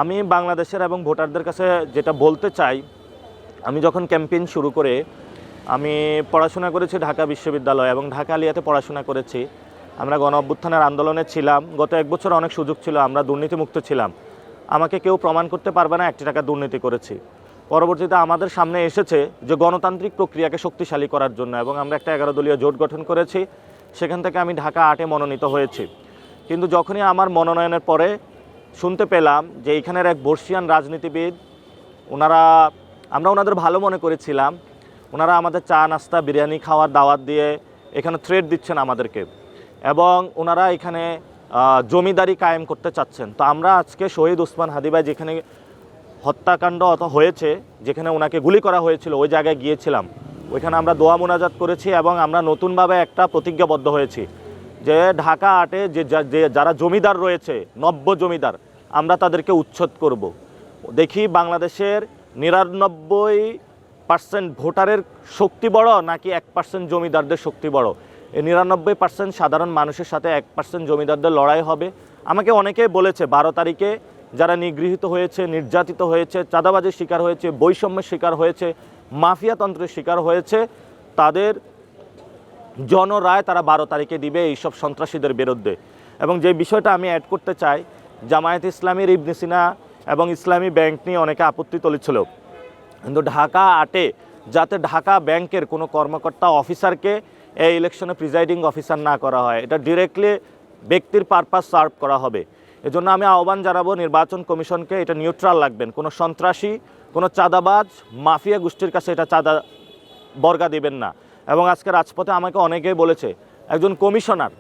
আমি বাংলাদেশের এবং ভোটারদের কাছে যেটা বলতে চাই, আমি যখন ক্যাম্পেইন শুরু করে আমি পড়াশোনা করেছি ঢাকা বিশ্ববিদ্যালয় এবং ঢাকা আলিয়াতে পড়াশোনা করেছি। আমরা গণ অভ্যুত্থানের আন্দোলনে ছিলাম। গত এক বছর অনেক সুযোগ ছিল, আমরা দুর্নীতিমুক্ত ছিলাম। আমাকে কেউ প্রমাণ করতে পারবে না 1 টাকা দুর্নীতি করেছি। পরবর্তীতে আমাদের সামনে এসেছে যে গণতান্ত্রিক প্রক্রিয়াকে শক্তিশালী করার জন্য, এবং আমরা একটা 11 দলীয় জোট গঠন করেছি। সেখান থেকে আমি ঢাকা 8-এ মনোনীত হয়েছি। কিন্তু যখনই আমার মনোনয়নের পরে শুনতে পেলাম যে এইখানের এক বর্ষিয়ান রাজনীতিবিদ, আমরা ওনাদের ভালো মনে করেছিলাম, ওনারা আমাদের চা নাস্তা বিরিয়ানি খাওয়ার দাওয়াত দিয়ে এখানে থ্রেট দিচ্ছেন আমাদেরকে, এবং ওনারা এখানে জমিদারি কায়েম করতে চাচ্ছেন। তো আমরা আজকে শহীদ ওসমান হাদী ভাই যেখানে হত্যাকাণ্ড হয়েছে, যেখানে ওনাকে গুলি করা হয়েছিল, ওই জায়গায় গিয়েছিলাম। ওইখানে আমরা দোয়া মোনাজাত করেছি এবং আমরা নতুনভাবে একটা প্রতিজ্ঞাবদ্ধ হয়েছি যে ঢাকা 8-এ যে যারা জমিদার রয়েছে, নব্য জমিদার, আমরা তাদেরকে উচ্ছেদ করব। দেখি বাংলাদেশের 99% ভোটারের শক্তি বড় নাকি 1% জমিদারদের শক্তি বড়। এই 99% সাধারণ মানুষের সাথে 1% জমিদারদের লড়াই হবে। আমাকে অনেকেই বলেছে 12 তারিখে যারা নিগৃহীত হয়েছে, নির্যাতিত হয়েছে, চাঁদাবাজির শিকার হয়েছে, বৈষম্যের শিকার হয়েছে, মাফিয়াতন্ত্রের শিকার হয়েছে, তাদের জনরায় তারা 12 তারিখে দিবে এইসব সন্ত্রাসীদের বিরুদ্ধে। এবং যে বিষয়টা আমি অ্যাড করতে চাই, জামায়াত ইসলামীর ইবনে সিনা এবং ইসলামী ব্যাংক নিয়ে অনেকে আপত্তি তুলেছিল, কিন্তু ঢাকা 8-এ যাতে ঢাকা ব্যাংকের কোনো কর্মকর্তা অফিসারকে এই ইলেকশনে প্রিজাইডিং অফিসার না করা হয়, এটা ডিরেক্টলি ব্যক্তির পারপাস সার্ভ করা হবে। এজন্য আমি আহ্বান জানাবো নির্বাচন কমিশনকে, এটা নিউট্রাল রাখবেন। কোনো সন্ত্রাসী, কোনো চাঁদাবাজ, মাফিয়া গোষ্ঠীর কাছে এটা চাঁদা বর্গা দিবেন না। এবং আজকে রাজপথে আমাকে অনেকেই বলেছে, একজন কমিশনার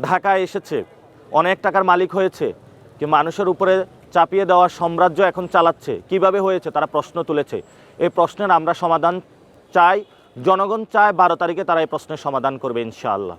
ঢাকায় এসেছে, অনেক টাকার মালিক হয়েছে, কি মানুষের উপরে চাপিয়ে দেওয়ার সাম্রাজ্য এখন চালাচ্ছে, কিভাবে হয়েছে তারা প্রশ্ন তুলেছে। এই প্রশ্নের আমরা সমাধান চাই, জনগণ চায় 12 তারিখে তারা এই প্রশ্নের সমাধান করবে ইনশাআল্লাহ।